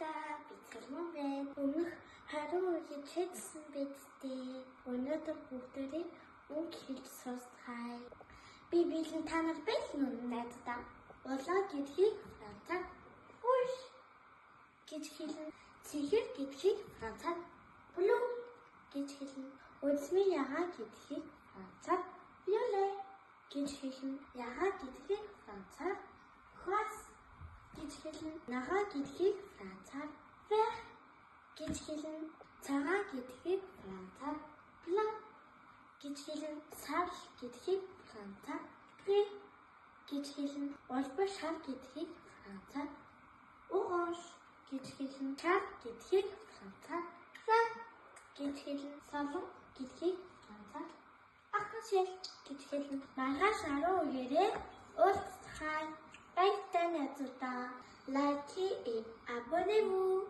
Хайртай бицгэлмэн байна. Өмнөх хариу үгийг хэлсэн бидтэй. Өнөөдөр бүгдээрээ үг хэлж сонсцгаая. Би бэлэн та нар байсан уу найздаа? Улаа гэдгийг францаар «Уш» гэж хэлнэ. Цэхэр гэдгийг францаар «Блю» гэж хэлнэ. Үзмээ ягаа гэдгийг францаар «Violet» гэж хэлнэ. Ягаа гэдгийг францаар «Croix» гэж хэлнэ. Нагаа гэдгийг францаар «Vert» гэж хэлнэ. Цагаан гэдгийг францаар «Blanc» гэж хэлнэ. Сар гэдгийг францаар «Gris» гэж хэлнэ. Улбар шар гэдгийг францаар «Orange» гэж хэлнэ. Шар гэдгийг францаар «Red» гэж хэлнэ. Солон гэдгийг францаар «Arc-en-ciel» гэж хэлнэ. Маргааш 10 үеэрээ уулзцгаая. Баяртай найзуудаа. Лайк et abonnez-vous.